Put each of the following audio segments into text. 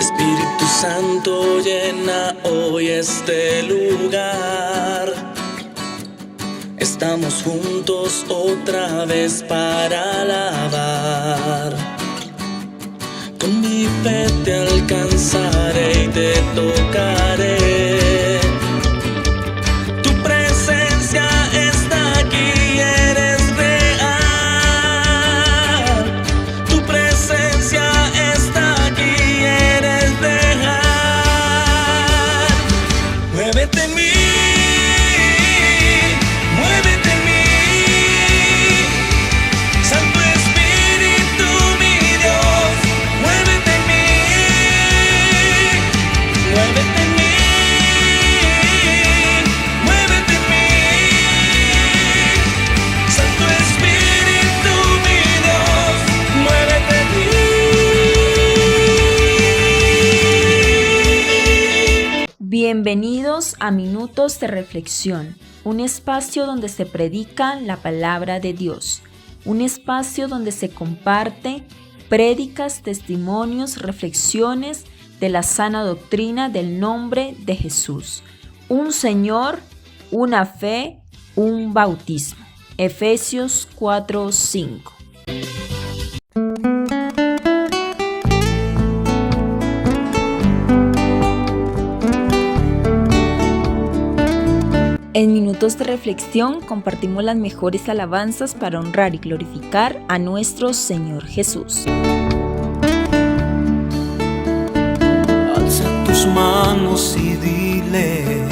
Espíritu Santo, llena hoy este lugar. Estamos juntos otra vez para alabar. Con mi fe te alcanzaré y te tocaré. Tu presencia está aquí, eres real. Tu presencia está aquí, eres real. Muévete en mí. Bienvenidos a Minutos de Reflexión, un espacio donde se predica la palabra de Dios, un espacio donde se comparte prédicas, testimonios, reflexiones de la sana doctrina del nombre de Jesús. Un Señor, una fe, un bautismo. Efesios 4:5. En Minutos de Reflexión compartimos las mejores alabanzas para honrar y glorificar a nuestro Señor Jesús. Alza tus manos y dile: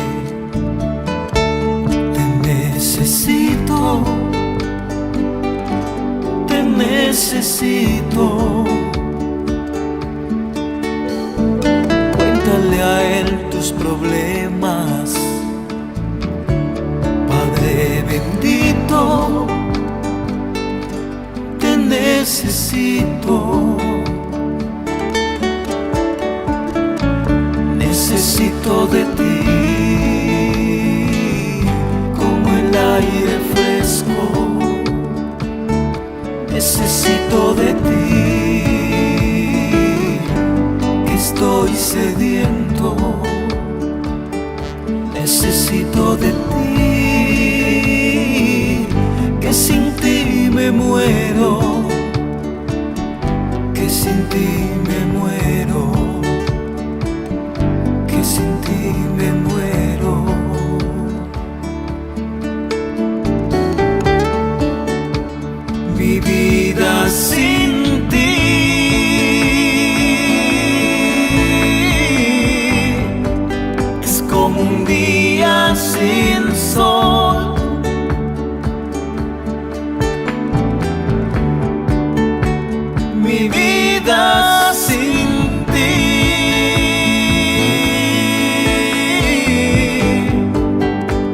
te necesito, te necesito. Cuéntale a Él tus problemas. Padre bendito, te necesito. Necesito de ti, como el aire fresco. Necesito de ti, que estoy sediento. Necesito de ti, que sin ti me muero, que sin ti me muero, que sin ti me muero. Mi vida sin ti es como un día sin sol. Mi vida sin ti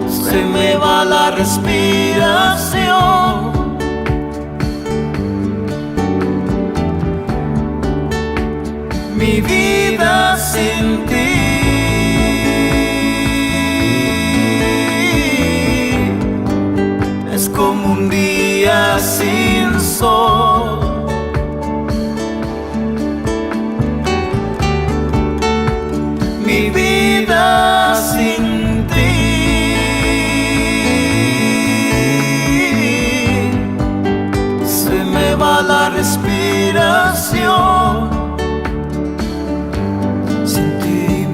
se me va la respiración. Mi vida sin ti es como un día sin sol. Mi vida sin ti se me va la respiración. Sin ti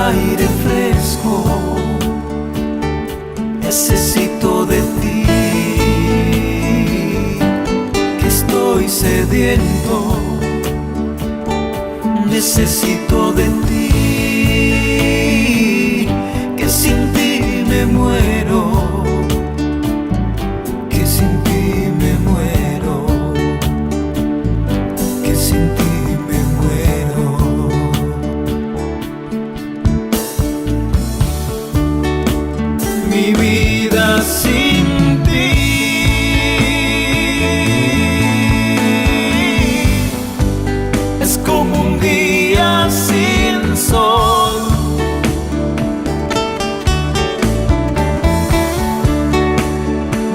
aire fresco, necesito de ti, que estoy sediento, necesito de ti, que sin ti me muero, que sin ti me muero, que sin ti me muero. Mi vida sin ti es como un día sin sol.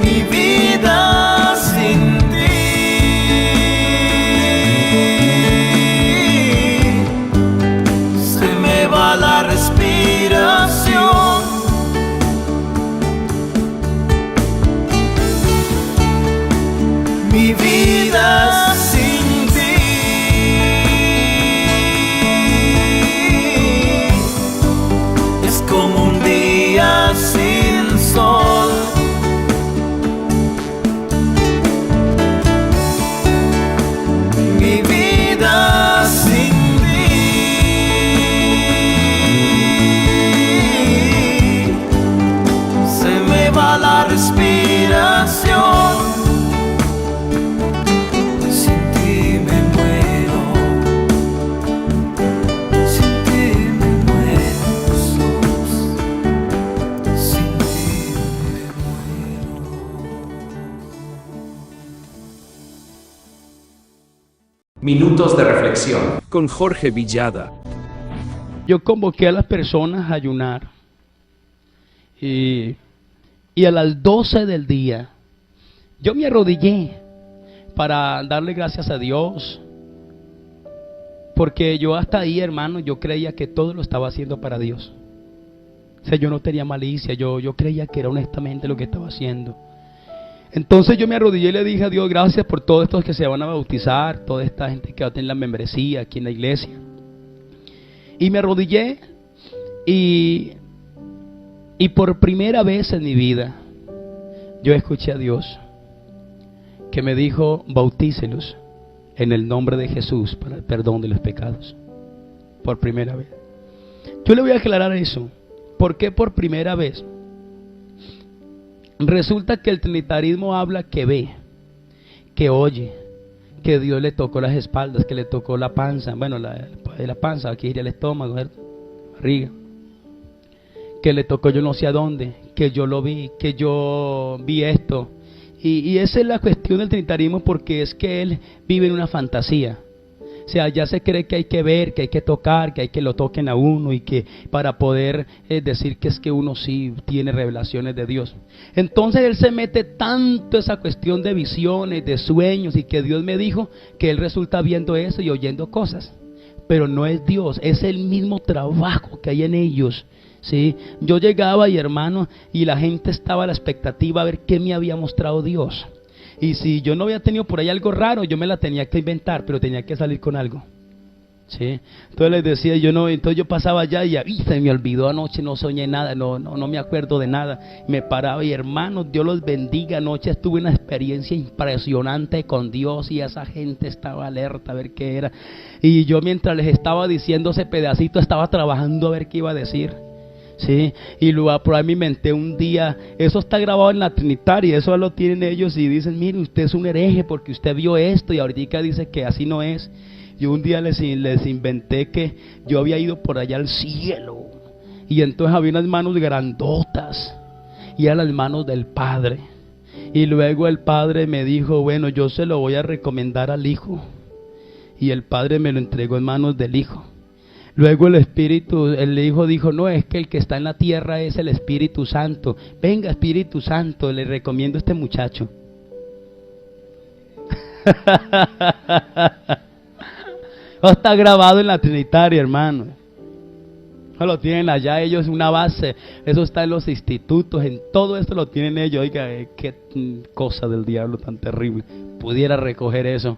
Mi vida sin ti se me va la respiración. Mi vida sin ti es como un día sin sol. Mi vida sin ti se me va la respiración. Minutos de reflexión con Jorge Villada. Yo convoqué a las personas a ayunar y a las 12 del día yo me arrodillé para darle gracias a Dios, porque yo hasta ahí, hermano, yo creía que todo lo estaba haciendo para Dios. O sea, yo no tenía malicia, yo creía que era honestamente lo que estaba haciendo. Entonces yo me arrodillé y le dije a Dios, gracias por todos estos que se van a bautizar, toda esta gente que va a tener la membresía aquí en la iglesia. Y me arrodillé y por primera vez en mi vida yo escuché a Dios que me dijo, bautícelos en el nombre de Jesús para el perdón de los pecados. Por primera vez. Yo le voy a aclarar eso. ¿Por qué por primera vez? Resulta que el trinitarismo habla que ve, que oye, que Dios le tocó las espaldas, que le tocó la panza, bueno, la panza, aquí iría el estómago, la barriga, que le tocó yo no sé a dónde, que yo lo vi, que yo vi esto. Y esa es la cuestión del trinitarismo, porque es que él vive en una fantasía. O sea, ya se cree que hay que ver, que hay que tocar, que hay que lo toquen a uno y que para poder decir que es que uno sí tiene revelaciones de Dios. Entonces él se mete tanto esa cuestión de visiones, de sueños y que Dios me dijo, que él resulta viendo eso y oyendo cosas. Pero no es Dios, es el mismo trabajo que hay en ellos. ¿Sí? Yo llegaba y hermano, y la gente estaba a la expectativa a ver qué me había mostrado Dios. Y si yo no había tenido por ahí algo raro, yo me la tenía que inventar, pero tenía que salir con algo. ¿Sí? Entonces les decía, entonces yo pasaba allá y se me olvidó anoche, no soñé nada, no me acuerdo de nada. Me paraba y hermanos, Dios los bendiga, anoche tuve una experiencia impresionante con Dios y esa gente estaba alerta a ver qué era. Y yo mientras les estaba diciendo ese pedacito, estaba trabajando a ver qué iba a decir. Sí, y luego por ahí me inventé un día, eso está grabado en la Trinitaria, eso lo tienen ellos y dicen, mire, usted es un hereje porque usted vio esto y ahorita dice que así no es. Yo un día les inventé que yo había ido por allá al cielo y entonces había unas manos grandotas y eran las manos del Padre. Y luego el Padre me dijo, bueno, yo se lo voy a recomendar al Hijo, y el Padre me lo entregó en manos del Hijo. Luego el Hijo dijo, no, es que el que está en la tierra es el Espíritu Santo. Venga, Espíritu Santo, le recomiendo a este muchacho. Está grabado en la Trinitaria, hermano. Lo tienen allá ellos, una base. Eso está en los institutos, en todo esto lo tienen ellos. Oiga, qué cosa del diablo tan terrible. Pudiera recoger eso.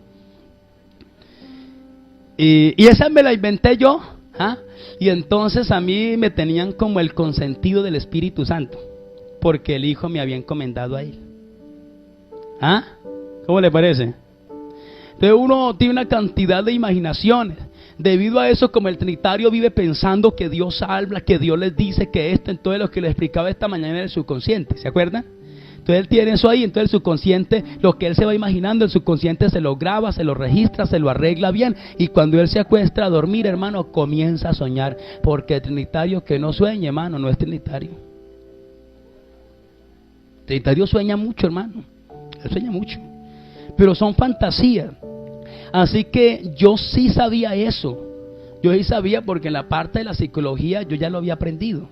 Y esa me la inventé yo. ¿Ah? Y entonces a mí me tenían como el consentido del Espíritu Santo, porque el Hijo me había encomendado a Él. ¿Ah? ¿Cómo le parece? Entonces uno tiene una cantidad de imaginaciones. Debido a eso, como el trinitario vive pensando que Dios habla, que Dios les dice que esto, entonces lo que les explicaba esta mañana en el subconsciente, ¿se acuerdan? Entonces él tiene eso ahí, entonces el subconsciente, lo que él se va imaginando, el subconsciente se lo graba, se lo registra, se lo arregla bien, y cuando él se acuesta a dormir, hermano, comienza a soñar, porque el trinitario que no sueña, hermano, no es trinitario. El trinitario sueña mucho, hermano, él sueña mucho, pero son fantasías. Así que yo sí sabía eso, yo sí sabía porque en la parte de la psicología yo ya lo había aprendido.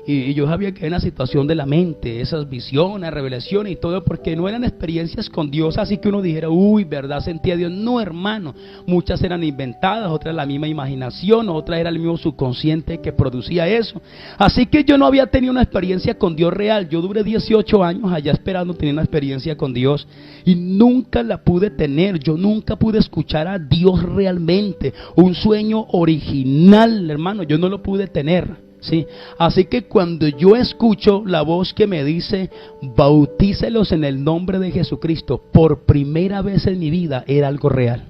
Y yo sabía que era una situación de la mente, esas visiones, revelaciones y todo, porque no eran experiencias con Dios, así que uno dijera, uy, ¿verdad? Sentía a Dios. No, hermano, muchas eran inventadas, otras la misma imaginación, otras era el mismo subconsciente que producía eso. Así que yo no había tenido una experiencia con Dios real. Yo duré 18 años allá esperando tener una experiencia con Dios y nunca la pude tener. Yo nunca pude escuchar a Dios realmente, un sueño original, hermano, yo no lo pude tener. Sí, así que cuando yo escucho la voz que me dice bautícelos en el nombre de Jesucristo, por primera vez en mi vida era algo real.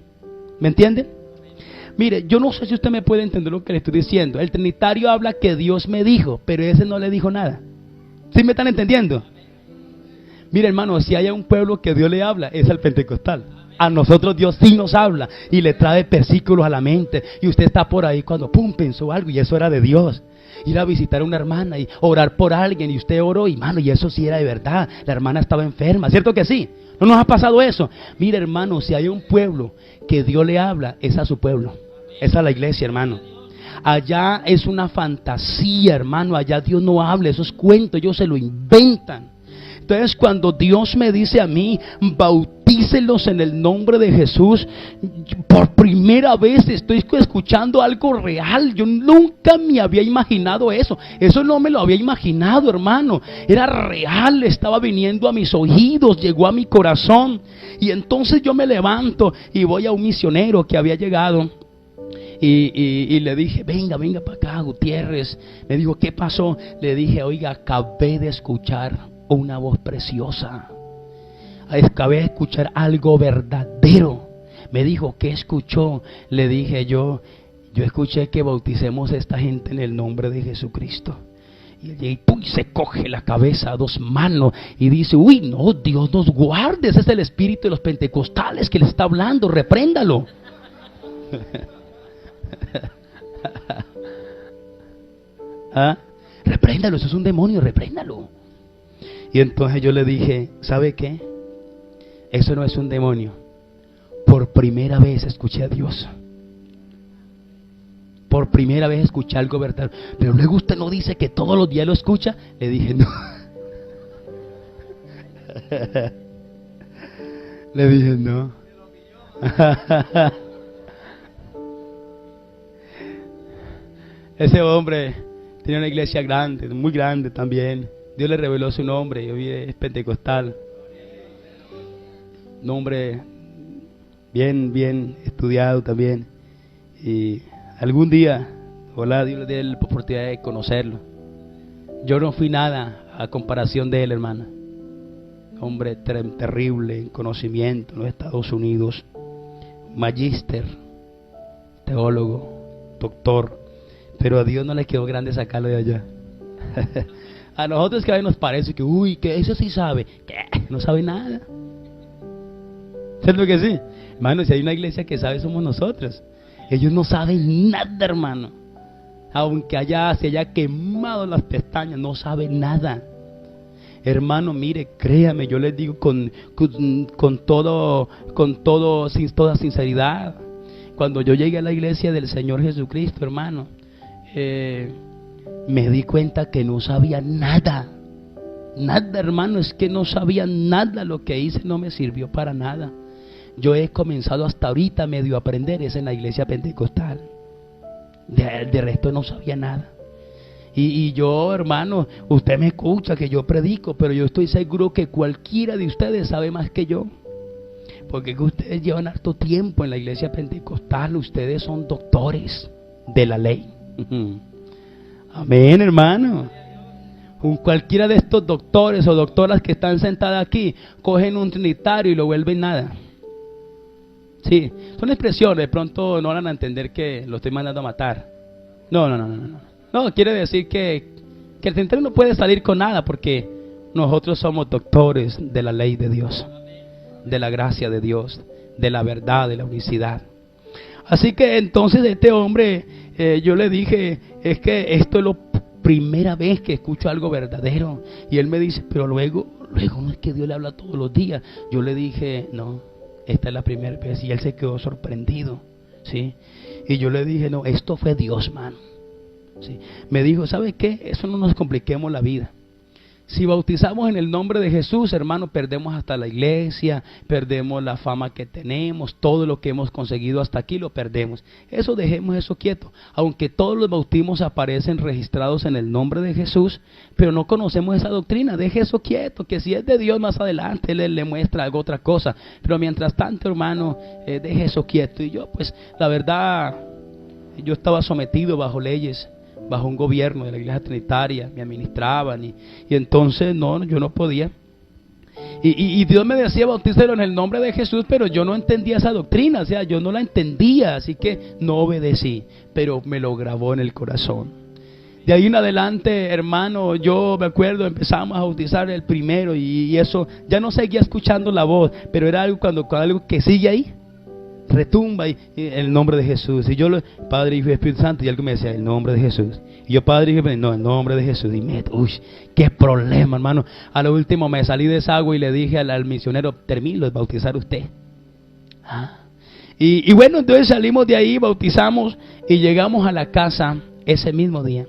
¿Me entienden? Mire, yo no sé si usted me puede entender lo que le estoy diciendo. El trinitario habla que Dios me dijo, pero ese no le dijo nada. ¿Sí me están entendiendo? Mire, hermano, si hay un pueblo que Dios le habla, es al pentecostal. A nosotros Dios sí nos habla y le trae versículos a la mente, y usted está por ahí cuando pum, pensó algo y eso era de Dios. Ir a visitar a una hermana y orar por alguien, y usted oró y mano, y eso sí era de verdad, la hermana estaba enferma, ¿cierto que sí? ¿No nos ha pasado eso? Mire, hermano, si hay un pueblo que Dios le habla, es a su pueblo, es a la iglesia, hermano. Allá es una fantasía, hermano, allá Dios no habla, esos cuentos ellos se lo inventan. Entonces cuando Dios me dice a mí, bautícelos en el nombre de Jesús, por primera vez estoy escuchando algo real. Yo nunca me había imaginado eso. Eso no me lo había imaginado, hermano. Era real, estaba viniendo a mis oídos, llegó a mi corazón. Y entonces yo me levanto y voy a un misionero que había llegado. Y le dije, venga para acá, Gutiérrez. Me dijo, ¿qué pasó? Le dije, oiga, acabé de escuchar una voz preciosa, acabé de escuchar algo verdadero. Me dijo, ¿qué escuchó? Le dije, yo escuché que bauticemos a esta gente en el nombre de Jesucristo. Y ¡pum! Se coge la cabeza a dos manos y dice, uy, no, Dios nos guarde, ese es el espíritu de los pentecostales que le está hablando, repréndalo. ¿Ah? Repréndalo, eso es un demonio, repréndalo. Y entonces yo le dije, ¿sabe qué? Eso no es un demonio. Por primera vez escuché a Dios. Por primera vez escuché algo verdadero. Pero luego usted no dice que todos los días lo escucha. Le dije, no. Le dije, no. Ese hombre tenía una iglesia grande, muy grande también. Dios le reveló su nombre, y hoy es pentecostal. Nombre bien estudiado también. Y algún día, ojalá Dios le dé la oportunidad de conocerlo. Yo no fui nada a comparación de él, hermana. Hombre terrible en conocimiento en los Estados Unidos. Magíster, teólogo, doctor. Pero a Dios no le quedó grande sacarlo de allá. A nosotros que a veces nos parece que, uy, que eso sí sabe. ¿Qué? No sabe nada. ¿Cierto que sí? Hermano, si hay una iglesia que sabe, somos nosotros. Ellos no saben nada, hermano. Aunque se haya quemado las pestañas, no saben nada. Hermano, mire, créame, yo les digo con toda sinceridad. Cuando yo llegué a la iglesia del Señor Jesucristo, hermano, me di cuenta que no sabía nada. Nada, hermano, es que no sabía nada. Lo que hice no me sirvió para nada. Yo he comenzado hasta ahorita medio a aprender, es en la iglesia pentecostal. De resto no sabía nada. Y yo, hermano, usted me escucha que yo predico, pero yo estoy seguro que cualquiera de ustedes sabe más que yo. Porque que ustedes llevan harto tiempo en la iglesia pentecostal, ustedes son doctores de la ley. Amén, hermano. Cualquiera de estos doctores o doctoras que están sentadas aquí, cogen un trinitario y lo vuelven nada. Sí, son expresiones, de pronto no van a entender que lo estoy mandando a matar. No. No, quiere decir que el trinitario no puede salir con nada porque nosotros somos doctores de la ley de Dios, de la gracia de Dios, de la verdad, de la unicidad. Así que entonces este hombre, yo le dije, es que esto es la primera vez que escucho algo verdadero. Y él me dice, pero luego no es que Dios le habla todos los días. Yo le dije, no, esta es la primera vez. Y él se quedó sorprendido, ¿sí? Y yo le dije, no, esto fue Dios, mano, ¿sí? Me dijo, ¿sabe qué? Eso no nos compliquemos la vida. Si bautizamos en el nombre de Jesús, hermano, perdemos hasta la iglesia, perdemos la fama que tenemos, todo lo que hemos conseguido hasta aquí lo perdemos. Eso dejemos eso quieto. Aunque todos los bautismos aparecen registrados en el nombre de Jesús, pero no conocemos esa doctrina, deje eso quieto, que si es de Dios más adelante Él le muestra algo otra cosa. Pero mientras tanto, hermano, deje eso quieto. Y yo, pues, la verdad, yo estaba sometido bajo leyes, bajo un gobierno de la iglesia trinitaria, me administraban y entonces no, yo no podía. Y Dios me decía, bautícelo en el nombre de Jesús, pero yo no entendía esa doctrina, o sea, yo no la entendía, así que no obedecí, pero me lo grabó en el corazón. De ahí en adelante, hermano, yo me acuerdo, empezamos a bautizar el primero y eso, ya no seguía escuchando la voz, pero era algo cuando algo que sigue ahí, retumba y en el nombre de Jesús. Y yo, Padre, Hijo y Espíritu Santo, y algo me decía, el nombre de Jesús. Y yo, Padre, Hijo, no, el nombre de Jesús. Y qué problema, hermano. A lo último me salí de esa agua y le dije al misionero, termino de bautizar usted. Y bueno, entonces salimos de ahí, bautizamos y llegamos a la casa ese mismo día.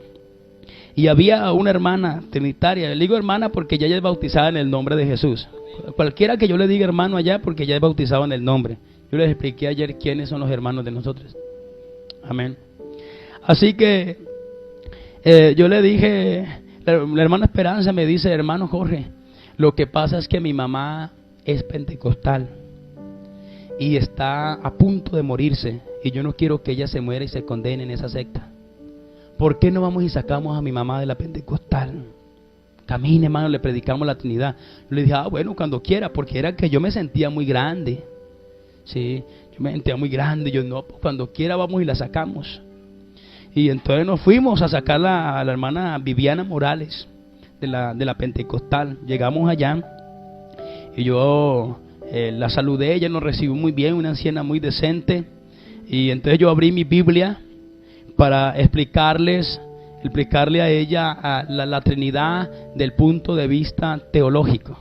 Y había una hermana trinitaria, le digo hermana porque ella es bautizada en el nombre de Jesús. Cualquiera que yo le diga hermano allá, porque ella es bautizado en el nombre. Yo les expliqué ayer quiénes son los hermanos de nosotros. Amén. Así que yo le dije, la hermana Esperanza me dice, hermano Jorge, lo que pasa es que mi mamá es pentecostal y está a punto de morirse y yo no quiero que ella se muera y se condene en esa secta. ¿Por qué no vamos y sacamos a mi mamá de la pentecostal? Camine, hermano, le predicamos la Trinidad. Yo le dije, bueno, cuando quiera, porque era que yo me sentía muy grande. Sí, yo me sentía muy grande. Yo no, pues cuando quiera vamos y la sacamos. Y entonces nos fuimos a sacar a la hermana Viviana Morales de la pentecostal. Llegamos allá y yo la saludé. Ella nos recibió muy bien, una anciana muy decente. Y entonces yo abrí mi Biblia para explicarle a ella la Trinidad del punto de vista teológico.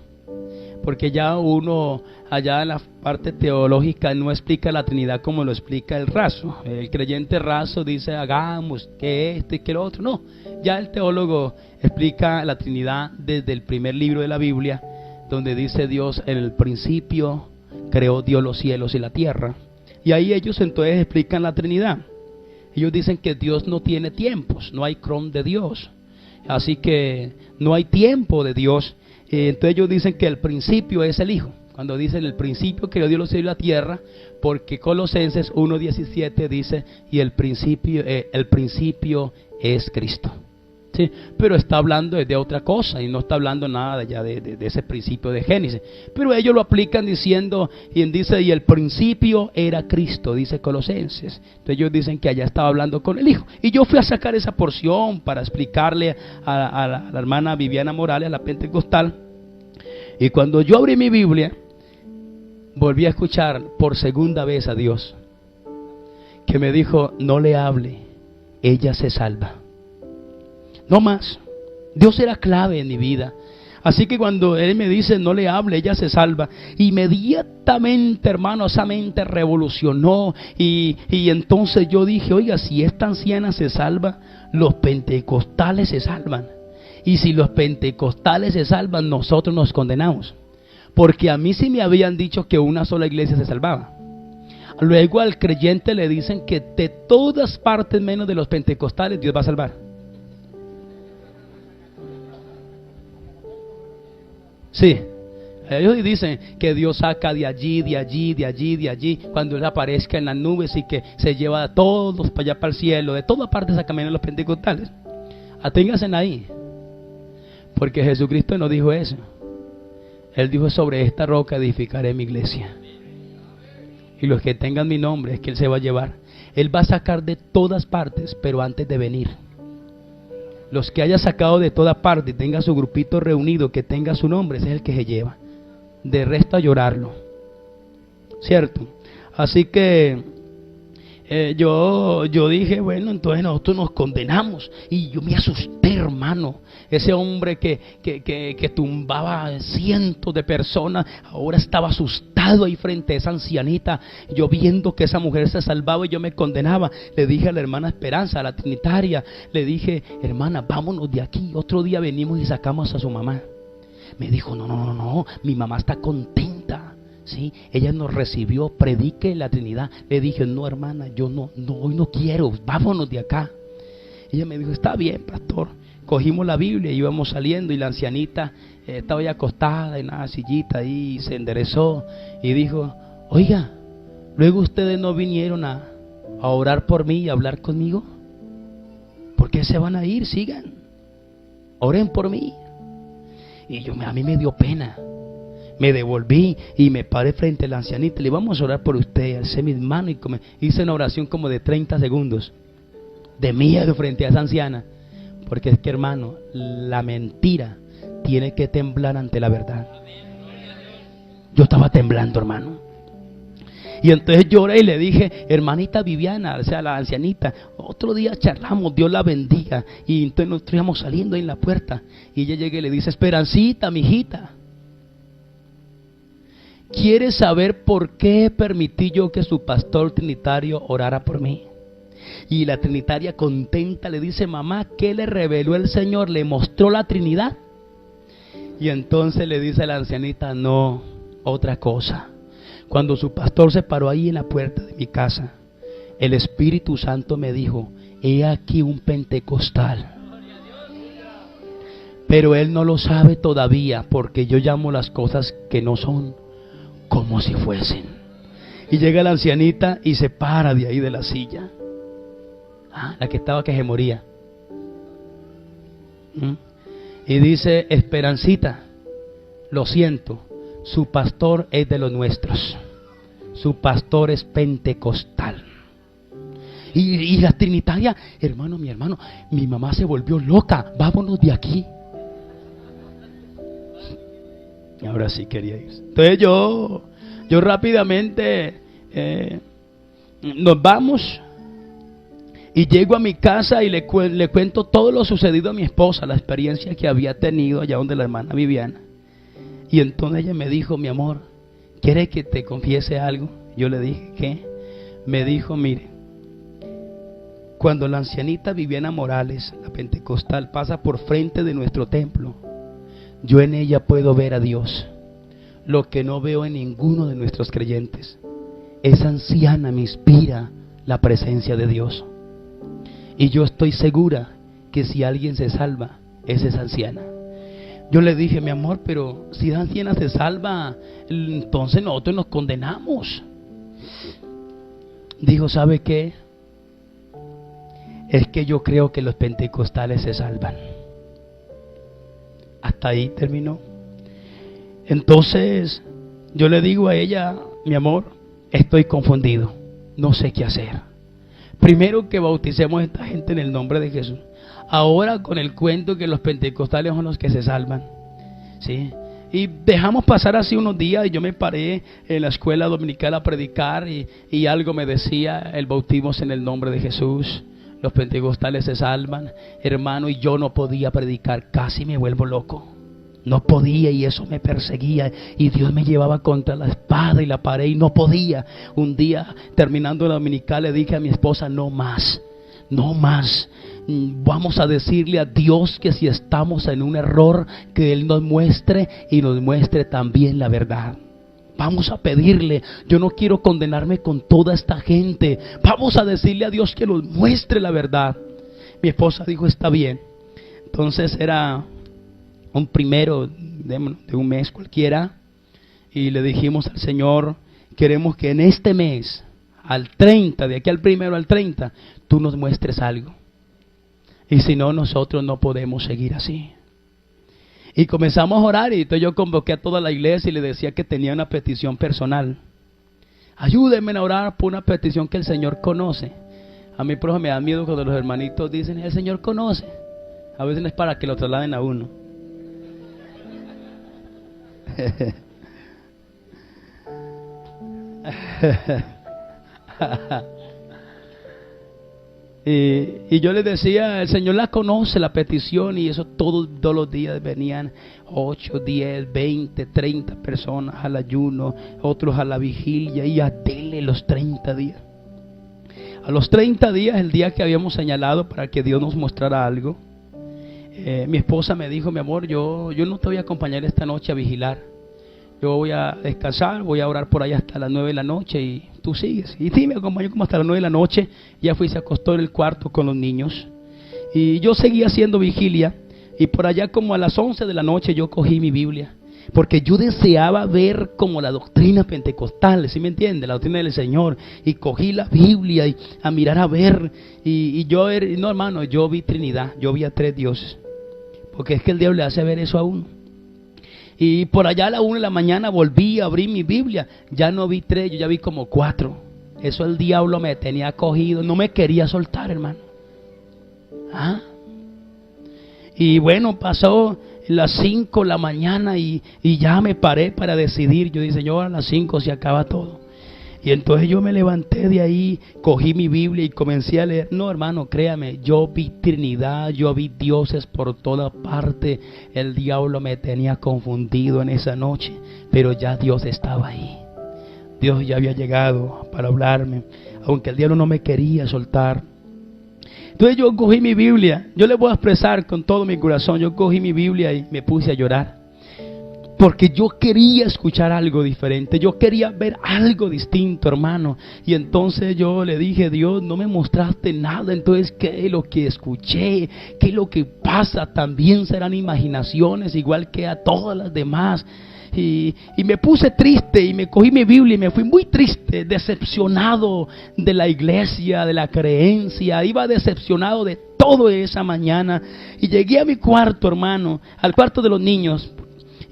Porque ya uno allá en la parte teológica no explica la Trinidad como lo explica el raso. El creyente raso dice hagamos que esto y que lo otro. No, ya el teólogo explica la Trinidad desde el primer libro de la Biblia, donde dice Dios en el principio creó Dios los cielos y la tierra. Y ahí ellos entonces explican la Trinidad. Ellos dicen que Dios no tiene tiempos, no hay cron de Dios. Así que no hay tiempo de Dios. Entonces ellos dicen que el principio es el Hijo. Cuando dicen el principio creó Dios los cielos y la tierra, porque Colosenses 1:17 dice, y el principio es Cristo. ¿Sí? Pero está hablando de otra cosa y no está hablando nada ya de ese principio de Génesis. Pero ellos lo aplican diciendo, y dice, y el principio era Cristo, dice Colosenses. Entonces ellos dicen que allá estaba hablando con el Hijo. Y yo fui a sacar esa porción para explicarle a la hermana Viviana Morales, a la pentecostal. Y cuando yo abrí mi Biblia, volví a escuchar por segunda vez a Dios, que me dijo, no le hable, ella se salva. No más. Dios era clave en mi vida. Así que cuando Él me dice no le hable, ella se salva, inmediatamente, hermano, esa mente revolucionó. Y entonces yo dije, oiga, si esta anciana se salva, los pentecostales se salvan. Y si los pentecostales se salvan, nosotros nos condenamos. Porque a mí sí me habían dicho que una sola iglesia se salvaba. Luego al creyente le dicen que de todas partes menos de los pentecostales Dios va a salvar. Sí, Ellos dicen que Dios saca de allí, de allí, de allí, de allí, cuando Él aparezca en las nubes y que se lleva a todos para allá, para el cielo. De todas partes a caminar los pentecostales. Aténganse ahí, porque Jesucristo no dijo eso. Él dijo: sobre esta roca edificaré mi iglesia, y los que tengan mi nombre es que Él se va a llevar. Él va a sacar de todas partes, pero antes de venir. Los que haya sacado de todas partes y tenga su grupito reunido, que tenga su nombre, ese es el que se lleva. De resto a llorarlo, ¿cierto? Así que yo dije, bueno, entonces nosotros nos condenamos. Y yo me asusté, hermano. Ese hombre que tumbaba cientos de personas, ahora estaba asustado ahí frente a esa ancianita. Yo viendo que esa mujer se salvaba y yo me condenaba. Le dije a la hermana Esperanza, a la trinitaria, le dije: hermana, vámonos de aquí. Otro día venimos y sacamos a su mamá. Me dijo: no, mi mamá está contenta. ¿Sí? Ella nos recibió, predique la Trinidad. Le dije: no, hermana, yo no, hoy no quiero, vámonos de acá. Ella me dijo: está bien, pastor. Cogimos la Biblia y íbamos saliendo, y la ancianita estaba ya acostada en una sillita ahí, se enderezó y dijo: oiga, luego ustedes no vinieron a orar por mí y a hablar conmigo. ¿Por qué se van a ir? Sigan, oren por mí. Y a mí me dio pena. Me devolví y me paré frente a la ancianita. Le: vamos a orar por usted. Alcé mis manos y hice una oración como de 30 segundos de miedo frente a esa anciana. Porque es que, hermano, la mentira tiene que temblar ante la verdad. Yo estaba temblando, hermano. Y entonces lloré y le dije: hermanita Viviana, o sea, la ancianita, otro día charlamos, Dios la bendiga. Y entonces nosotros íbamos saliendo ahí en la puerta, y ella llega y le dice: Esperancita, mijita, ¿quieres saber por qué permití yo que su pastor trinitario orara por mí? Y la trinitaria contenta le dice: mamá, ¿qué le reveló el Señor? ¿Le mostró la Trinidad? Y entonces le dice a la ancianita: no, otra cosa. Cuando su pastor se paró ahí en la puerta de mi casa, el Espíritu Santo me dijo: he aquí un pentecostal. Pero él no lo sabe todavía, porque yo llamo las cosas que no son como si fuesen. Y llega la ancianita y se para de ahí de la silla. La que estaba que se moría. Y dice: Esperancita, lo siento, su pastor es de los nuestros. Su pastor es pentecostal. Y la trinitaria: hermano, mi mamá se volvió loca, vámonos de aquí. Y ahora sí quería irse. Entonces yo rápidamente nos vamos. Y llego a mi casa y le cuento todo lo sucedido a mi esposa, la experiencia que había tenido allá donde la hermana Viviana. Y entonces ella me dijo: mi amor, ¿quiere que te confiese algo? Yo le dije: ¿qué? Me dijo: mire, cuando la ancianita Viviana Morales, la pentecostal, pasa por frente de nuestro templo, yo en ella puedo ver a Dios, lo que no veo en ninguno de nuestros creyentes. Esa anciana me inspira la presencia de Dios. Y yo estoy segura que si alguien se salva, es esa anciana. Yo le dije: mi amor, pero si esa anciana se salva, entonces nosotros nos condenamos. Dijo: ¿sabe qué? Es que yo creo que los pentecostales se salvan. Hasta ahí terminó. Entonces yo le digo a ella: mi amor, estoy confundido, no sé qué hacer. Primero que bauticemos a esta gente en el nombre de Jesús. Ahora con el cuento que los pentecostales son los que se salvan, ¿sí? Y dejamos pasar así unos días, y yo me paré en la escuela dominical a predicar, y algo me decía: el bautismo es en el nombre de Jesús, los pentecostales se salvan, hermano. Y yo no podía predicar, casi me vuelvo loco. No podía, y eso me perseguía, y Dios me llevaba contra la espada y la pared, y no podía. Un día, terminando la dominical, le dije a mi esposa: no más, vamos a decirle a Dios que si estamos en un error, que Él nos muestre, y nos muestre también la verdad. Vamos a pedirle, yo no quiero condenarme con toda esta gente, vamos a decirle a Dios que nos muestre la verdad. Mi esposa dijo: está bien. Entonces era un primero de un mes cualquiera, y le dijimos al Señor, queremos que en este mes, al 30, de aquí al 1 al 30, tú nos muestres algo. Y si no, nosotros no podemos seguir así. Y comenzamos a orar, y entonces yo convoqué a toda la iglesia y le decía que tenía una petición personal. Ayúdenme a orar por una petición que el Señor conoce. A mí, por ejemplo, me da miedo cuando los hermanitos dicen, el Señor conoce. A veces no es para que lo trasladen a uno. Y yo les decía, el Señor la conoce, la petición, y eso todos los días venían 8, 10, 20, 30 personas al ayuno, otros a la vigilia, y a dele los 30 días. A los 30 días, el día que habíamos señalado para que Dios nos mostrara algo, mi esposa me dijo, mi amor, yo no te voy a acompañar esta noche a vigilar. Yo voy a descansar, voy a orar por ahí hasta las 9 de la noche y tú sigues. Y sí, me acompañó como hasta las 9 de la noche. Ya fui, se acostó en el cuarto con los niños. Y yo seguía haciendo vigilia. Y por allá como a las 11 de la noche yo cogí mi Biblia. Porque yo deseaba ver como la doctrina pentecostal, ¿sí me entiende? La doctrina del Señor. Y cogí la Biblia y a mirar a ver. Y yo, no hermano, yo vi Trinidad. Yo vi a 3 dioses. Porque es que el diablo le hace ver eso a uno. Y por allá a la 1 de la mañana volví a abrir mi Biblia. Ya no vi 3, yo ya vi como 4. Eso el diablo me tenía cogido. No me quería soltar, hermano. ¿Ah? Y bueno, pasó las 5 de la mañana y ya me paré para decidir. Yo dije, Señor, a las 5 se acaba todo. Y entonces yo me levanté de ahí, cogí mi Biblia y comencé a leer. No, hermano, créame, yo vi Trinidad, yo vi dioses por toda parte. El diablo me tenía confundido en esa noche, pero ya Dios estaba ahí. Dios ya había llegado para hablarme, aunque el diablo no me quería soltar. Entonces yo cogí mi Biblia, yo le voy a expresar con todo mi corazón, yo cogí mi Biblia y me puse a llorar. Porque yo quería escuchar algo diferente, yo quería ver algo distinto, hermano. Y entonces yo le dije, Dios, no me mostraste nada, entonces ¿qué es lo que escuché? ¿Qué es lo que pasa? También serán imaginaciones, igual que a todas las demás. Y me puse triste y me cogí mi Biblia y me fui muy triste, decepcionado de la iglesia, de la creencia. Iba decepcionado de todo esa mañana. Y llegué a mi cuarto, hermano, al cuarto de los niños.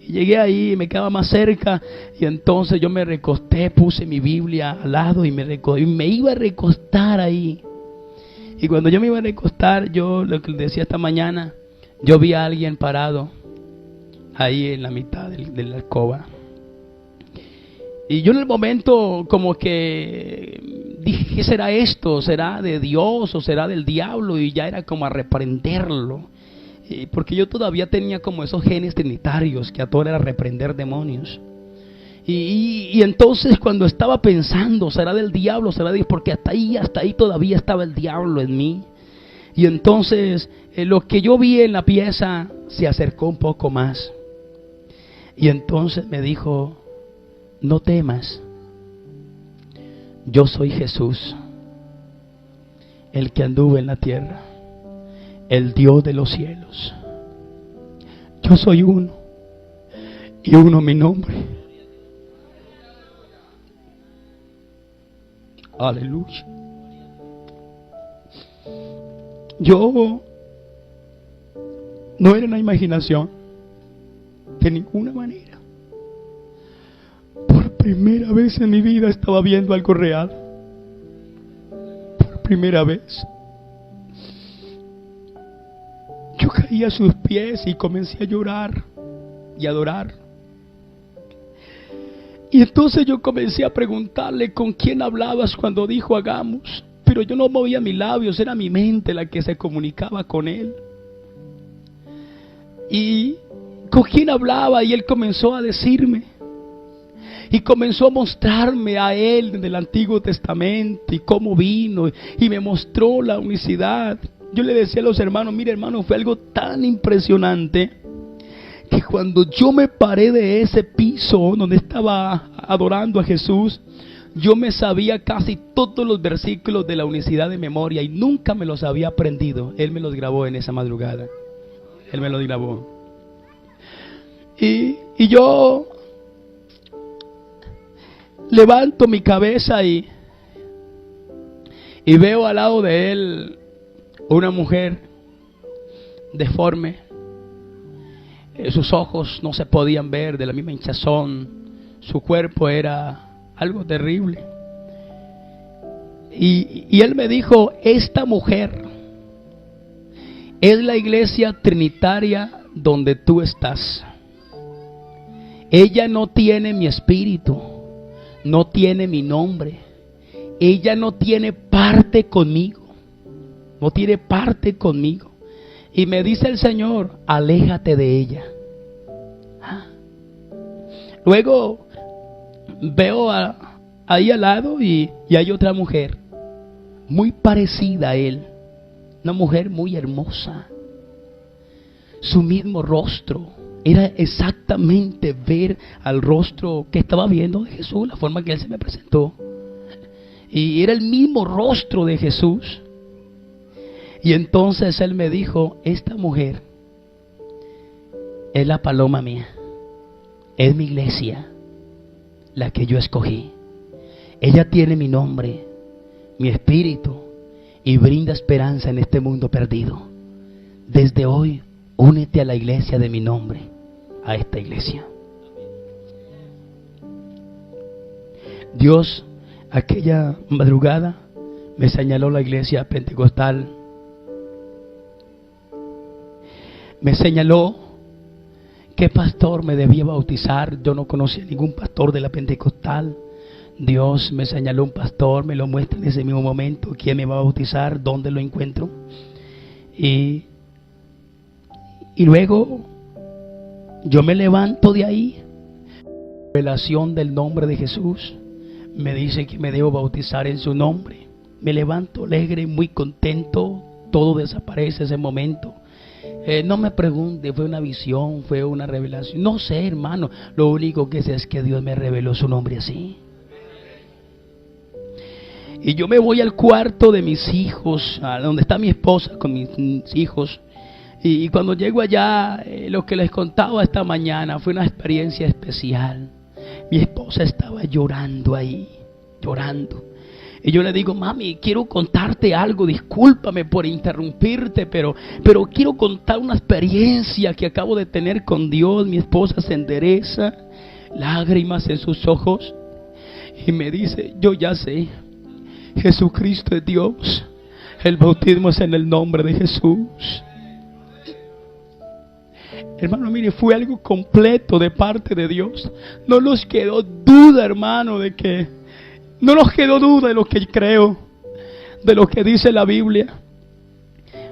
Llegué ahí, me quedaba más cerca y entonces yo me recosté, puse mi Biblia al lado y me iba a recostar ahí. Y cuando yo me iba a recostar, yo lo que decía esta mañana, yo vi a alguien parado ahí en la mitad de la alcoba. Y yo en el momento como que dije, ¿qué será esto? ¿Será de Dios o será del diablo? Y ya era como a reprenderlo. Porque yo todavía tenía como esos genes trinitarios que a todo era reprender demonios. Y entonces cuando estaba pensando, ¿será del diablo? ¿Será de Dios? Porque hasta ahí todavía estaba el diablo en mí. Y entonces lo que yo vi en la pieza se acercó un poco más. Y entonces me dijo, no temas, yo soy Jesús, el que anduvo en la tierra, el Dios de los cielos. Yo soy uno, y uno mi nombre. Aleluya. Yo no era una imaginación, de ninguna manera. Por primera vez en mi vida estaba viendo algo real. Por primera vez. Yo caí a sus pies y comencé a llorar y a adorar. Y entonces yo comencé a preguntarle con quién hablabas cuando dijo hagamos. Pero yo no movía mis labios, era mi mente la que se comunicaba con él. Y con quién hablaba y él comenzó a decirme. Y comenzó a mostrarme a él del Antiguo Testamento y cómo vino. Y me mostró la unicidad. Yo le decía a los hermanos, mire hermano, fue algo tan impresionante que cuando yo me paré de ese piso donde estaba adorando a Jesús, yo me sabía casi todos los versículos de la unicidad de memoria y nunca me los había aprendido. Él me los grabó en esa madrugada. Él me los grabó. Y yo levanto mi cabeza y veo al lado de él una mujer deforme. Sus ojos no se podían ver, de la misma hinchazón. Su cuerpo era algo terrible. Y él me dijo: esta mujer es la iglesia trinitaria donde tú estás. Ella no tiene mi espíritu, no tiene mi nombre. Ella no tiene parte conmigo. No tiene parte conmigo. Y me dice el Señor: aléjate de ella. Luego veo ahí al lado y hay otra mujer muy parecida a él. Una mujer muy hermosa. Su mismo rostro. Era exactamente ver al rostro que estaba viendo de Jesús, la forma que él se me presentó. Y era el mismo rostro de Jesús. Y entonces él me dijo: esta mujer es la paloma mía, es mi iglesia, la que yo escogí. Ella tiene mi nombre, mi espíritu, y brinda esperanza en este mundo perdido. Desde hoy, únete a la iglesia de mi nombre, a esta iglesia. Dios, aquella madrugada, me señaló la iglesia pentecostal. Me señaló qué pastor me debía bautizar. Yo no conocía ningún pastor de la pentecostal. Dios me señaló un pastor, me lo muestra en ese mismo momento. ¿Quién me va a bautizar? ¿Dónde lo encuentro? Y luego yo me levanto de ahí. Revelación del nombre de Jesús. Me dice que me debo bautizar en su nombre. Me levanto alegre, muy contento. Todo desaparece ese momento. No me pregunte, fue una visión, fue una revelación. No sé, hermano. Lo único que sé es que Dios me reveló su nombre así. Y yo me voy al cuarto de mis hijos, a donde está mi esposa con mis hijos. Y cuando llego allá, lo que les contaba esta mañana fue una experiencia especial. Mi esposa estaba llorando ahí, llorando. Y yo le digo: mami, quiero contarte algo, discúlpame por interrumpirte, pero quiero contar una experiencia que acabo de tener con Dios. Mi esposa se endereza, lágrimas en sus ojos, y me dice: yo ya sé, Jesucristo es Dios, el bautismo es en el nombre de Jesús. Hermano, mire, fue algo completo de parte de Dios. No nos quedó duda, hermano, no nos quedó duda de lo que creo, de lo que dice la Biblia.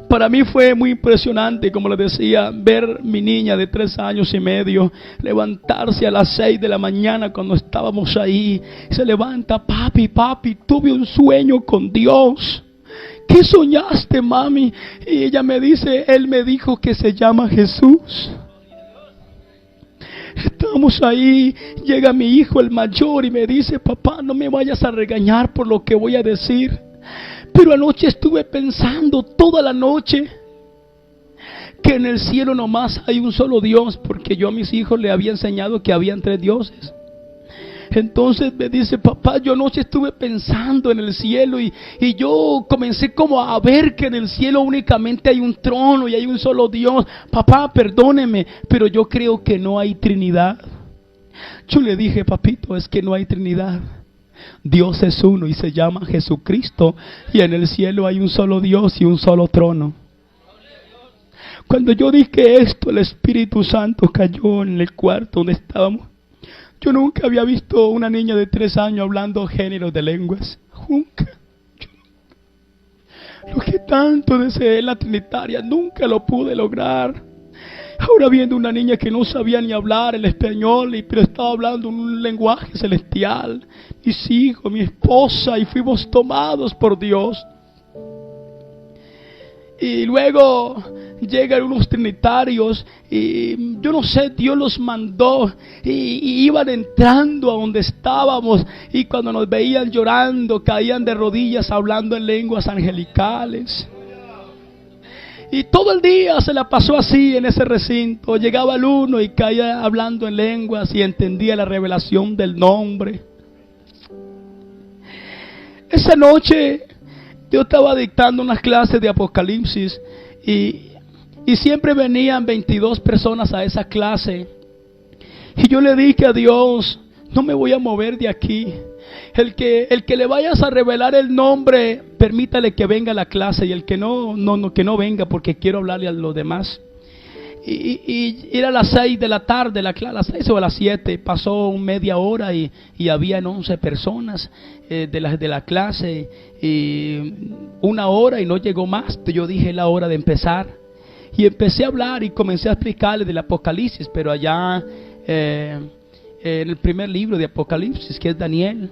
Para mí fue muy impresionante, como les decía, ver mi niña de 3 años y medio levantarse a las 6 de la mañana cuando estábamos ahí. Se levanta: papi, tuve un sueño con Dios. ¿Qué soñaste, mami? Y ella me dice: Él me dijo que se llama Jesús. Estamos ahí, llega mi hijo el mayor y me dice: papá, no me vayas a regañar por lo que voy a decir, pero anoche estuve pensando toda la noche que en el cielo nomás hay un solo Dios, porque yo a mis hijos le había enseñado que habían 3 dioses. Entonces me dice: papá, yo anoche estuve pensando en el cielo y yo comencé como a ver que en el cielo únicamente hay un trono y hay un solo Dios. Papá, perdóneme, pero yo creo que no hay Trinidad. Yo le dije: papito, es que no hay Trinidad. Dios es uno y se llama Jesucristo, y en el cielo hay un solo Dios y un solo trono. Cuando yo dije esto, el Espíritu Santo cayó en el cuarto donde estábamos. Yo nunca había visto una niña de 3 años hablando géneros de lenguas. Nunca. Lo que tanto deseé en la Trinitaria, nunca lo pude lograr. Ahora viendo una niña que no sabía ni hablar el español, pero estaba hablando un lenguaje celestial. Mis hijos, mi esposa, y fuimos tomados por Dios. Y luego llegan unos trinitarios y yo no sé, Dios los mandó y iban entrando a donde estábamos, y cuando nos veían llorando caían de rodillas hablando en lenguas angelicales. Y todo el día se la pasó así en ese recinto. Llegaba el uno y caía hablando en lenguas y entendía la revelación del nombre. esa noche yo estaba dictando unas clases de Apocalipsis y siempre venían 22 personas a esa clase. Y yo le dije a Dios, no me voy a mover de aquí. El que le vayas a revelar el nombre, permítale que venga a la clase, y el que no, que no venga, porque quiero hablarle a los demás. Y era a las 6 de la tarde, a las 6 o a las 7, pasó media hora y habían 11 personas de la clase, y una hora y no llegó más. Yo dije, la hora de empezar. Y empecé a hablar y comencé a explicarle del Apocalipsis, pero allá en el primer libro de Apocalipsis, que es Daniel.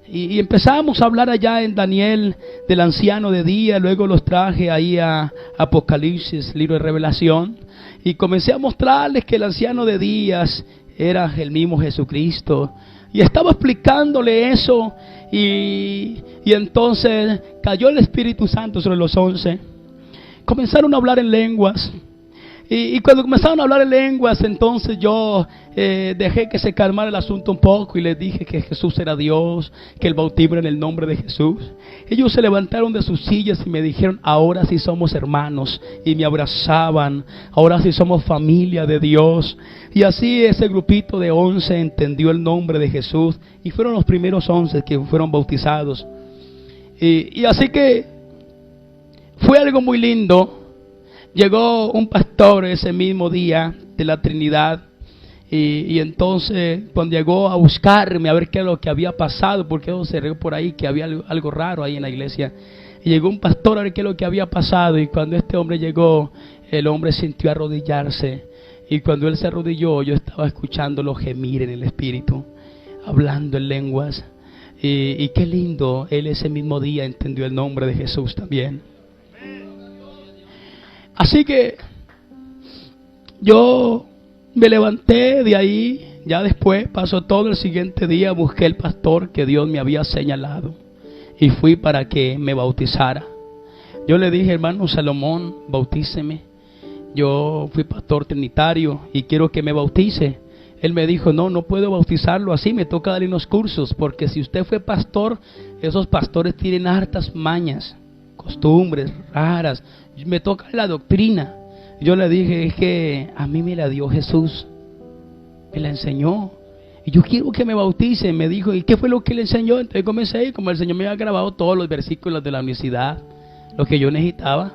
Y empezamos a hablar allá en Daniel del anciano de día. Luego los traje ahí a Apocalipsis, libro de Revelación, y comencé a mostrarles que el anciano de días era el mismo Jesucristo. Y estaba explicándole eso, y entonces cayó el Espíritu Santo sobre los 11. Comenzaron a hablar en lenguas. Y cuando comenzaron a hablar en lenguas, entonces yo dejé que se calmara el asunto un poco y les dije que Jesús era Dios, que el bautismo era en el nombre de Jesús. Ellos se levantaron de sus sillas y me dijeron, ahora sí somos hermanos, y me abrazaban, ahora sí somos familia de Dios. Y así ese grupito de 11 entendió el nombre de Jesús y fueron los primeros 11 que fueron bautizados. Y así que fue algo muy lindo. Llegó un pastor ese mismo día de la Trinidad, y entonces cuando llegó a buscarme a ver qué es lo que había pasado, porque observé por ahí que había algo raro ahí en la iglesia, y llegó un pastor a ver qué es lo que había pasado. Y cuando este hombre llegó, el hombre sintió arrodillarse, y cuando él se arrodilló, yo estaba escuchándolo gemir en el espíritu, hablando en lenguas, y qué lindo, él ese mismo día entendió el nombre de Jesús también. Así que yo me levanté de ahí. Ya después pasó todo el siguiente día, busqué el pastor que Dios me había señalado y fui para que me bautizara. Yo le dije, hermano Salomón, bautíceme. Yo fui pastor trinitario y quiero que me bautice. Él me dijo, no puedo bautizarlo así, me toca darle unos cursos, porque si usted fue pastor, esos pastores tienen hartas mañas, costumbres raras. Me toca la doctrina. Yo le dije, es que a mí me la dio Jesús, me la enseñó, y yo quiero que me bautice. Me dijo, ¿y qué fue lo que le enseñó? Entonces comencé, como el Señor me había grabado todos los versículos de la universidad, lo que yo necesitaba,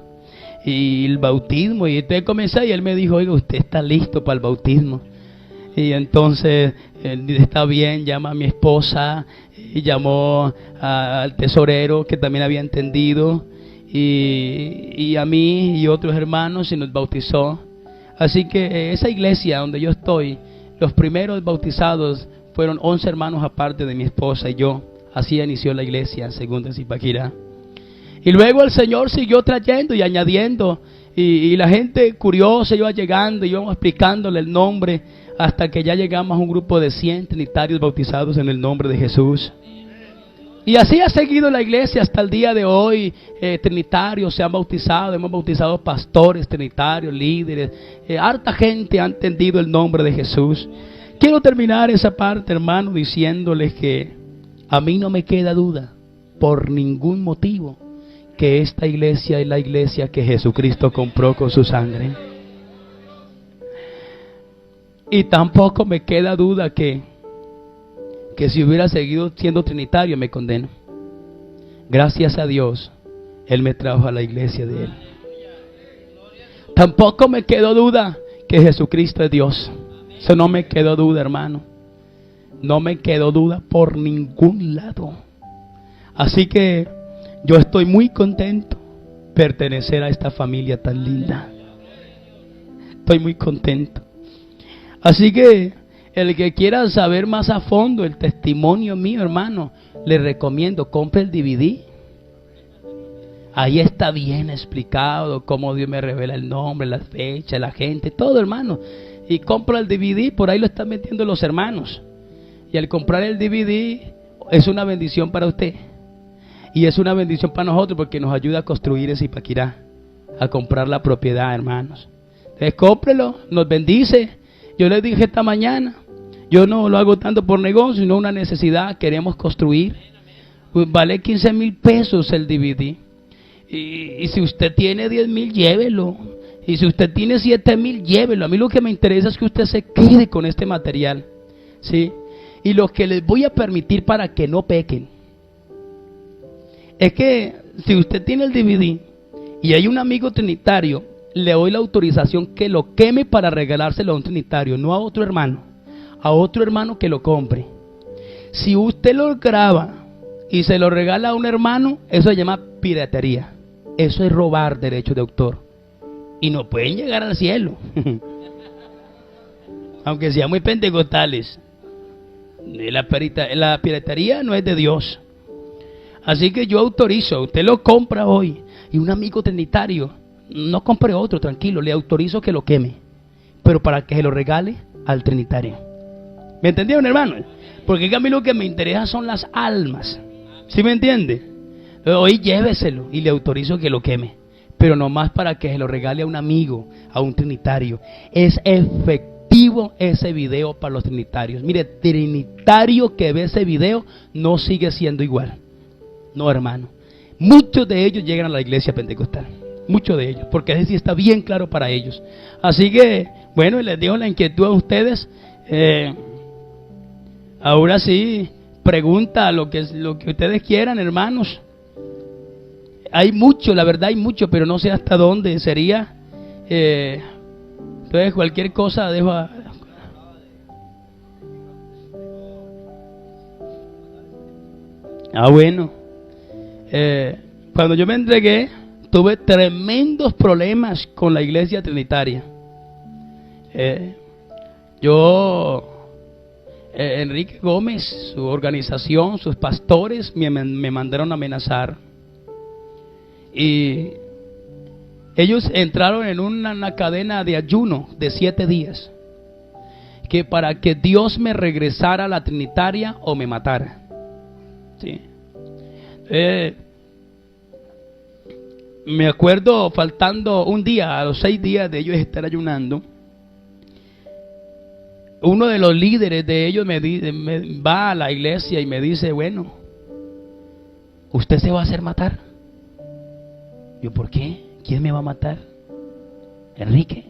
y el bautismo. Y entonces comencé, y él me dijo, oiga, usted está listo para el bautismo. Y entonces él dice, está bien, llama a mi esposa, y llamó al tesorero que también había entendido, y a mí y otros hermanos, y nos bautizó. Así que esa iglesia donde yo estoy, los primeros bautizados fueron 11 hermanos aparte de mi esposa y yo. Así inició la iglesia segunda Zipaquirá. Y luego el Señor siguió trayendo y añadiendo, y la gente curiosa iba llegando, y íbamos explicándole el nombre, hasta que ya llegamos a un grupo de 100 trinitarios bautizados en el nombre de Jesús. Y así ha seguido la iglesia hasta el día de hoy. Trinitarios se han bautizado, hemos bautizado pastores trinitarios, líderes, harta gente ha entendido el nombre de Jesús. Quiero terminar esa parte, hermano, diciéndoles que a mí no me queda duda, por ningún motivo, que esta iglesia es la iglesia que Jesucristo compró con su sangre. Y tampoco me queda duda que si hubiera seguido siendo trinitario me condeno. Gracias a Dios, Él me trajo a la iglesia de Él. Tampoco me quedó duda que Jesucristo es Dios. Eso no me quedó duda, hermano. No me quedó duda por ningún lado. Así que yo estoy muy contento de pertenecer a esta familia tan linda. Estoy muy contento. Así que el que quiera saber más a fondo el testimonio mío, hermano, le recomiendo, compre el DVD. Ahí está bien explicado cómo Dios me revela el nombre, las fechas, la gente, todo, hermano. Y compra el DVD, por ahí lo están metiendo los hermanos. Y al comprar el DVD es una bendición para usted. Y es una bendición para nosotros porque nos ayuda a construir ese Zipaquirá, a comprar la propiedad, hermanos. Entonces cómprelo, nos bendice. Yo les dije esta mañana, yo no lo hago tanto por negocio, sino una necesidad. Queremos construir Pues vale 15,000 pesos el DVD. Y si usted tiene 10,000, llévelo. Y si usted tiene 7,000, llévelo. A mí lo que me interesa es que usted se quede con este material, ¿sí? Y lo que les voy a permitir para que no pequen es que si usted tiene el DVD y hay un amigo trinitario, le doy la autorización que lo queme para regalárselo a un trinitario, no a otro hermano que lo compre. Si usted lo graba y se lo regala a un hermano, eso se llama piratería. Eso es robar derechos de autor. Y no pueden llegar al cielo. Aunque sean muy pentecostales. La piratería no es de Dios. Así que yo autorizo, usted lo compra hoy y un amigo trinitario, no compre otro, tranquilo, le autorizo que lo queme, pero para que se lo regale al trinitario. ¿Me entendieron, hermanos? Porque a mí lo que me interesa son las almas. ¿Sí me entiende? Hoy lléveselo y le autorizo que lo queme, pero no más para que se lo regale a un amigo, a un trinitario. Es efectivo ese video para los trinitarios. Mire, trinitario que ve ese video no sigue siendo igual. No, hermano. Muchos de ellos llegan a la iglesia pentecostal. Muchos de ellos, porque ese sí está bien claro para ellos. Así que, bueno, les dejo la inquietud a ustedes. Ahora sí, pregunta lo que ustedes quieran, hermanos. Hay mucho, la verdad hay mucho, pero no sé hasta dónde sería. Entonces cualquier cosa dejo a... Bueno. Cuando yo me entregué, tuve tremendos problemas con la iglesia trinitaria. Enrique Gómez, su organización, sus pastores me mandaron a amenazar. Y ellos entraron en una cadena de ayuno de 7 días, que para que Dios me regresara a la trinitaria o me matara. ¿Sí? Me acuerdo, faltando un día, a los 6 días de ellos estar ayunando, uno de los líderes de ellos me va a la iglesia y me dice: bueno, ¿usted se va a hacer matar? Yo, ¿por qué? ¿Quién me va a matar? Enrique.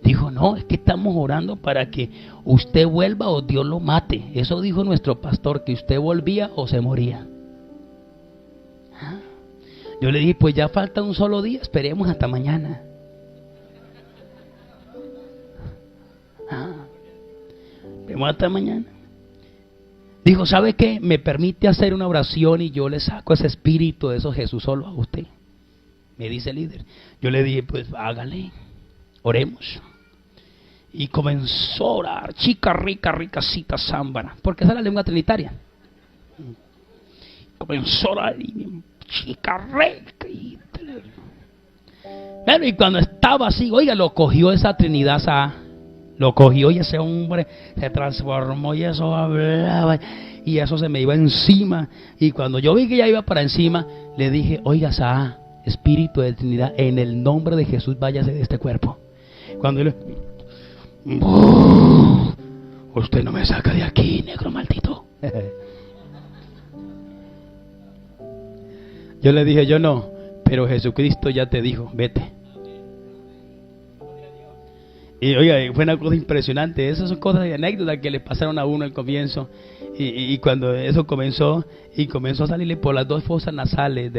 Dijo: no, es que estamos orando para que usted vuelva o Dios lo mate. Eso dijo nuestro pastor, que usted volvía o se moría. Yo le dije: pues ya falta un solo día, esperemos hasta mañana. Esperemos hasta mañana. Dijo: ¿sabe qué? Me permite hacer una oración y yo le saco ese espíritu de esos Jesús solo a usted. Me dice el líder. Yo le dije: pues hágale, oremos. Y comenzó a orar: chica rica, ricacita, zámbara, porque esa es la lengua trinitaria. Comenzó a orar y chica rica. Bueno, y cuando estaba así, oiga, lo cogió esa Trinidad Sá. Lo cogió y ese hombre se transformó y eso hablaba y eso se me iba encima. Y cuando yo vi que ya iba para encima, le dije: oiga, Sá, Espíritu de Trinidad, en el nombre de Jesús, váyase de este cuerpo. Cuando él, usted no me saca de aquí, negro maldito. Yo le dije: yo no, pero Jesucristo ya te dijo, vete. Y oiga, fue una cosa impresionante. Esas son cosas de anécdotas que le pasaron a uno al comienzo. Y cuando eso comenzó a salirle por las 2 fosas nasales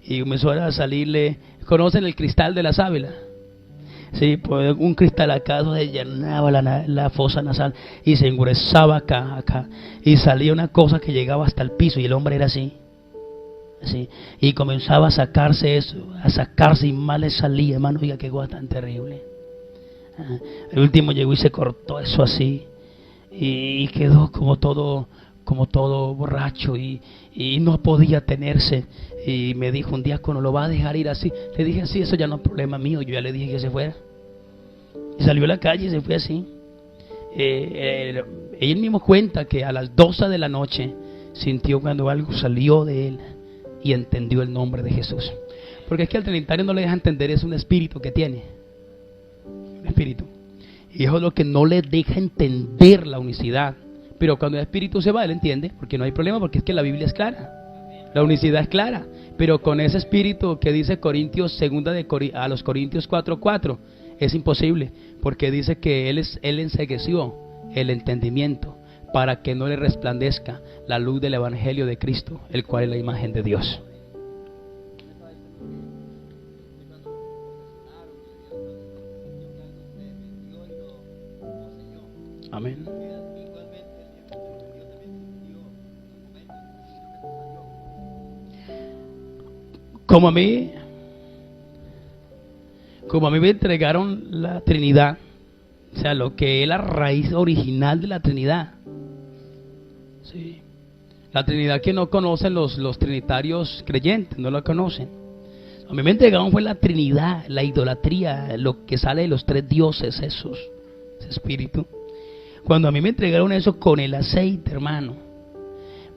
y comenzó a salirle, ¿conocen el cristal de la sábila? Sí, pues un cristal acá se llenaba la fosa nasal y se engruesaba acá, y salía una cosa que llegaba hasta el piso, y el hombre era así. Sí, y comenzaba a sacarse eso, y mal le salía, hermano. Oiga, qué cosa tan terrible. El último llegó y se cortó eso así, y quedó como todo borracho, y no podía tenerse. Y me dijo un diácono: ¿lo va a dejar ir así? Le dije: sí, eso ya no es problema mío. Yo ya le dije que se fuera, y salió a la calle y se fue así. Él mismo cuenta que a las 12 de la noche sintió cuando algo salió de él y entendió el nombre de Jesús. Porque es que al trinitario no le deja entender, es un espíritu que tiene. Un espíritu. Y eso es lo que no le deja entender la unicidad. Pero cuando el espíritu se va, él entiende, porque no hay problema, porque es que la Biblia es clara. La unicidad es clara, pero con ese espíritu que dice Corintios, a los Corintios 4:4, es imposible, porque dice que él encegueció el entendimiento para que no le resplandezca la luz del evangelio de Cristo, el cual es la imagen de Dios. Amén. Como a mí me entregaron la Trinidad, o sea, lo que es la raíz original de la Trinidad. Sí. La Trinidad que no conocen los trinitarios creyentes, no la conocen. A mí me entregaron fue la Trinidad, la idolatría, lo que sale de los tres dioses, ese espíritu. Cuando a mí me entregaron eso con el aceite, hermano,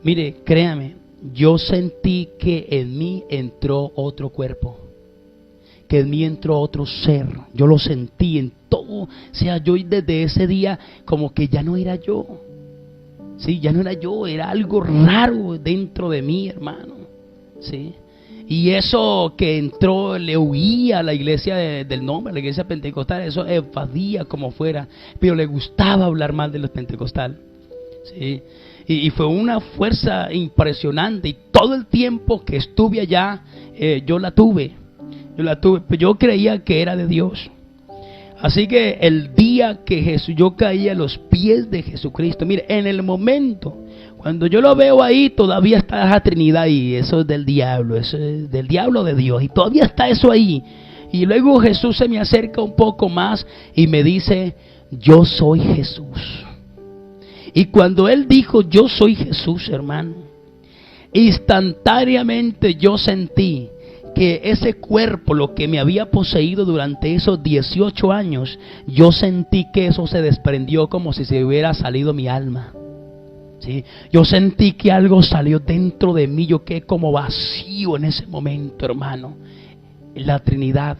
mire, créame, yo sentí que en mí entró otro cuerpo, que en mí entró otro ser. Yo lo sentí en todo. O sea, yo desde ese día como que ya no era yo. Sí, ya no era yo, era algo raro dentro de mí, hermano. Sí. Y eso que entró, le huía a la iglesia del nombre, a la iglesia pentecostal, eso evadía como fuera, pero le gustaba hablar mal de los pentecostales. Sí. Y fue una fuerza impresionante, y todo el tiempo que estuve allá, yo la tuve, pero yo creía que era de Dios. Así que el día que yo caí a los pies de Jesucristo, mire, en el momento, cuando yo lo veo ahí, todavía está esa Trinidad ahí, eso es del diablo, eso es del diablo de Dios, y todavía está eso ahí. Y luego Jesús se me acerca un poco más y me dice, yo soy Jesús. Y cuando él dijo, yo soy Jesús, hermano, instantáneamente yo sentí que ese cuerpo, lo que me había poseído durante esos 18 años, yo sentí que eso se desprendió como si se hubiera salido mi alma. ¿Sí? Yo sentí que algo salió dentro de mí, yo quedé como vacío en ese momento, hermano. La Trinidad,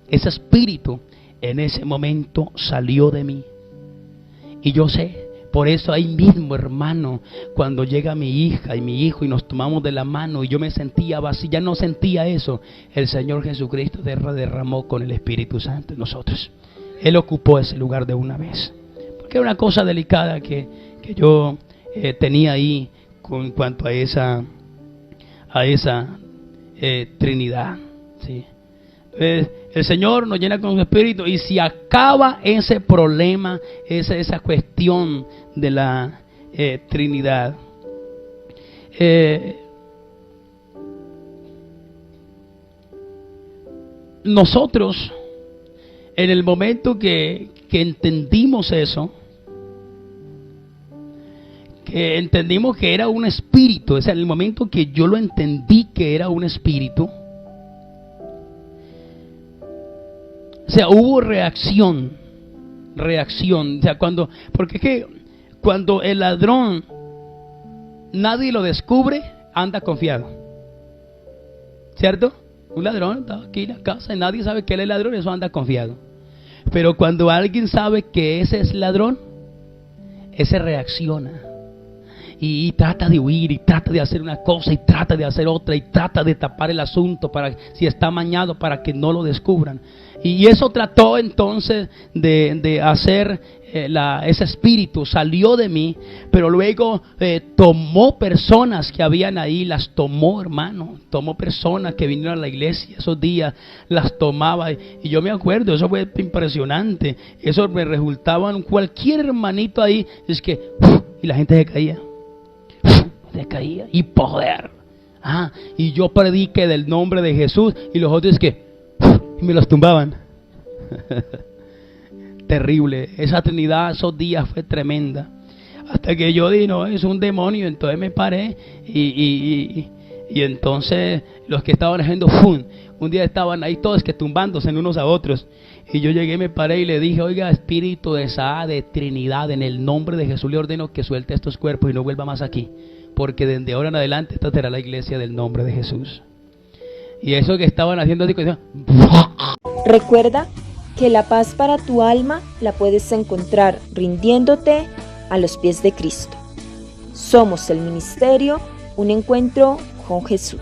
ese espíritu, en ese momento salió de mí. Y yo sé, por eso ahí mismo, hermano, cuando llega mi hija y mi hijo y nos tomamos de la mano y yo me sentía vacío, ya no sentía eso, el Señor Jesucristo derramó con el Espíritu Santo en nosotros. Él ocupó ese lugar de una vez. Porque era una cosa delicada que yo tenía ahí en cuanto a esa Trinidad. ¿Sí? El Señor nos llena con su Espíritu y si acaba ese problema, esa cuestión de la Trinidad. Nosotros, en el momento que entendimos eso, que entendimos que era un espíritu, o sea, en el momento que yo lo entendí que era un espíritu, o sea, hubo reacción, o sea, porque es que cuando el ladrón nadie lo descubre, anda confiado, ¿cierto? Un ladrón está aquí en la casa y nadie sabe que él es ladrón, eso anda confiado. Pero cuando alguien sabe que ese es ladrón, ese reacciona y trata de huir y trata de hacer una cosa y trata de hacer otra y trata de tapar el asunto para si está amañado para que no lo descubran. Y eso trató entonces de hacer, ese espíritu salió de mí, pero luego tomó personas que habían ahí, las tomó, hermano, tomó personas que vinieron a la iglesia esos días, las tomaba y yo me acuerdo, eso fue impresionante, eso me resultaba en cualquier hermanito ahí, es que y la gente se caía y poder, y yo prediqué del nombre de Jesús y los otros y me los tumbaban. Terrible, esa Trinidad esos días fue tremenda, hasta que yo dije, no, es un demonio. Entonces me paré y entonces los que estaban haciendo un día estaban ahí todos tumbándose en unos a otros, y yo llegué, me paré y le dije, oiga, espíritu de Trinidad, en el nombre de Jesús le ordeno que suelte estos cuerpos y no vuelva más aquí, porque desde ahora en adelante esta será la iglesia del nombre de Jesús. Y eso que estaban haciendo así, recuerda que la paz para tu alma la puedes encontrar rindiéndote a los pies de Cristo. Somos el Ministerio, un encuentro con Jesús.